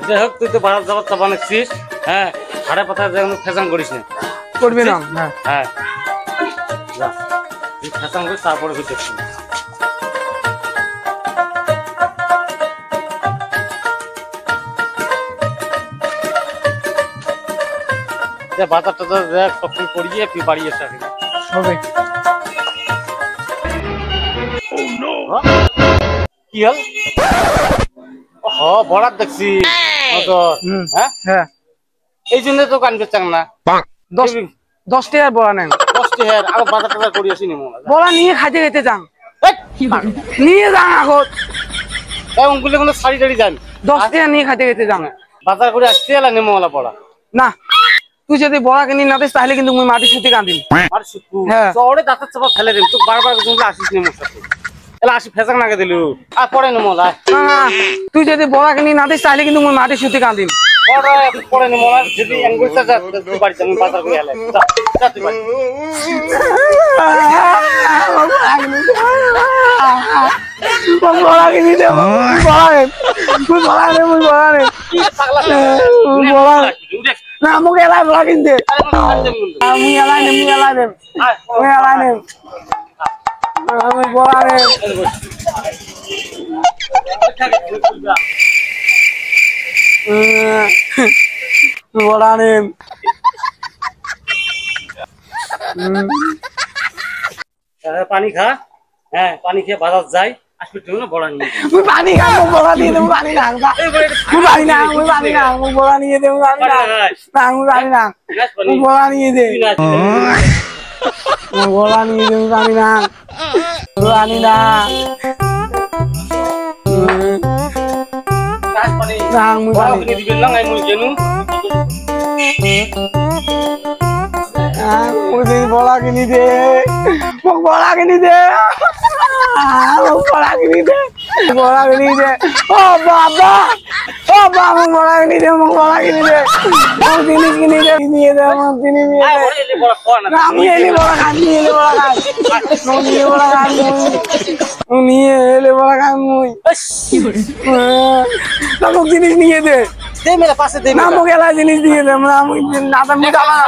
যাই হোক তুই তো বাজার যাবার চাপ বানাচ্ছিস, হ্যাঁ হাড়ে পাতা ফেসাং করিস না, করবি না? হ্যাঁ যা তুই ফেসাং করিস তারপরে তুই দেখছিস। বাজার টাজার দেখ তখন করিয়ে তুই বাড়ি এসে হবে। কি হল? ও বড়ার দেখছি, হ্যাঁ এই জন্য তো কানবে চাং না। 10 টাকার বড়া নেন, 10 টাকার আগে বাজার টাজার করি আসি নি বড়া নিয়ে খাইতে খাইতে যান, নিয়ে যান আগত অঙ্কুলে কোনো শাড়ি টাড়ি যান 10 টাকা নিয়ে খাইতে খাইতে যান, বাজার করে আসতে এলা নেমলা পড়া না। তুই যদি বড়া কিনি না দিস তাহলে কিন্তু মুই মাটি সুতি কাঁদিম। আর শুকু চড়ে দাঁতের চাপা ফেলে দিম, তুই বারবার আসিস নি মোর সাথে, এলা আসি ফেসাং নাগে দিলু আর পরে নেমলা। তুই যদি বড়া কিনি না দিস তাহলে কিন্তু মুই মাটি সুতি কাঁদিম। পরে নেমলা যদি এঙ্গুলটা যা তুই বাড়ি যা, মুই বাজার করে এলাই যা তুই বাড়ি। বড়া কিনি দে, বড়া নে, তুই বড়া নে, মুই বড়া নে, বড়া না মোক এলাই বড়া কিন দে, মুই এলাই নে, মুই এলাই নে, মুই এলাই নে, মুই বড়া নে, বড়া নে। পানি খা, হ্যাঁ পানি খেয়ে বাজার যাই, আসবি তুই না বড়া নিয়ে। মুই পানি খাই, মোক বড়া দিয়ে দে, মুই পানি না, মুই পানি না, মুই পানি না, মোক বড়া নিয়ে দে, মুই পানি না, না মুই পানি না, মুই বড়া নিয়ে দে, মুই বড়া নিয়ে দে, মুই পানি না, মুই পানি না, না মুই পানি দিবেন না আই মুই জানু। মুই বড়া কিনি দে, মোক বড়া কিনি দে, মোক বড়া কিনি দে, বড়া কিনি দে, ও বাবা, ও বাবা মোক বড়া কিনি দে, মোক বড়া কিনি দে, মোক জিনিস কিনি দে, নিয়ে দে, মোক জিনিস নিয়ে দে, না আমি এলি বড়া খাই, নিয়ে এলি বড়া খাই, মোক নিয়ে বড়া খাই, মুই নিয়ে এলি বড়া খাই, মুই না মোক জিনিস নিয়ে দে, দে মেলা পাশে দে না মোক এলা জিনিস দিয়ে দে, না মুই না মুই যাবা না,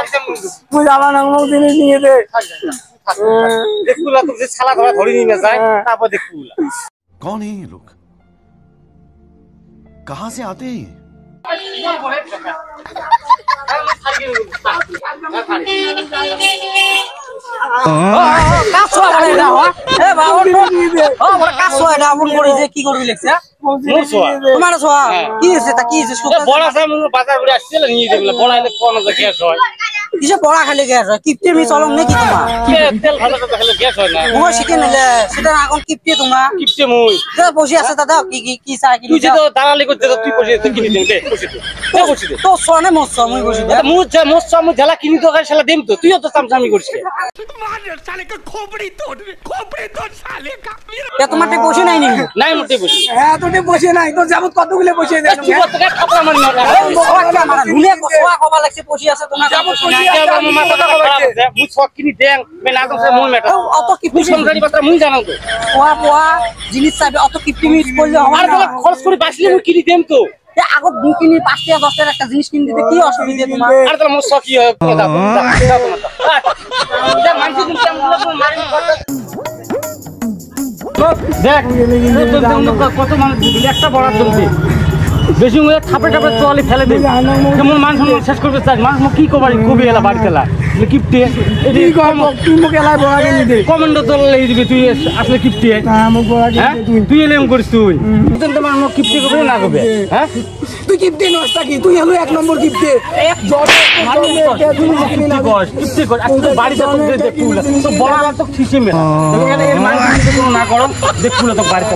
মুই যাবা না, মোক জিনিস নিয়ে দে। দেখুলা তো যে ছালা ধরা ধরে নিয়ে যায়, তারপর দেখুলা कौन है ये लोग, कहां से आते हैं? কি করবি লেখছে তোমার ছোয়া কি হয়েছে তা কি হয়েছে বড়া সাহেব বাজার করে আসছিল নিয়ে দেবে বড়া এলে কোন গ্যাস হয় কিসে বড়া খাইলে গ্যাস হয় কিপটে মি চলং নাকি তোমার তেল ভালো তো খেলে গ্যাস হয় না মই শিখে নিলে সেটা এখন কিপটে তোমার কিপটে মুই বসে আছে দাদা কি কি কি চাই কি তুই যে দালালি করতে তুই বসে কিনে দিন দে বসে দে বসে দে তো সোনে মস্ত মুই বসে দে মুই যে মস্ত আমি জ্বালা কিনি তো শালা দেম তো তুইও তো চামচামি করিস मार साले का खोपड़ी तोड़ साले का এ তোমার তে বসে নাই নি নাই মোটে বসে হ্যাঁ তোতে বসে নাই তো যাবত কতগুলো বসে দে তুই কত টাকা খাপড়া মারি না আমার নুনে কোয়া কবা লাগছে বসে আছে তোমার যাবত বসে আছে মাথা কবা লাগছে মুই সব কিনি দেন মে না তো মুই মেটা অত কি মুই সংসারি পাত্র মুই জানো তো পোয়া পোয়া জিনিস চাইবে অত কিপটি মিস করলে হবে আর বলে খরচ করে বাসলে মুই কিনি দেম তো আগত দু কিনি 5 টাকা 10 টাকা একটা জিনিস কিনে দিতে কি অসুবিধা তোমার আর তাহলে মোর সকি হয় দাও যা মানছি তুমি কেমন মারি দেখ কত মানুষ একটা বড়ার জমতে বেশি থাপড়ে টাপড়ে তোয়ালি ফেলে দিই কেমন মান সম্মান শেষ করবে চাই মানুষ কি কবারি কবি এলা বাড়ি তেলা কিপটে কমান্ডো তোলা দিবি তুই আসলে কিপটে তুই এলে এম করিস তুই তোমার কিপটে করবে না করবে হ্যাঁ তুই কিপটে নষ্ট কি তুই হলো এক নম্বর কিপটে বাড়িতে বড় তো ঠিসে মেলা না করো দেখুন তো বাড়িতে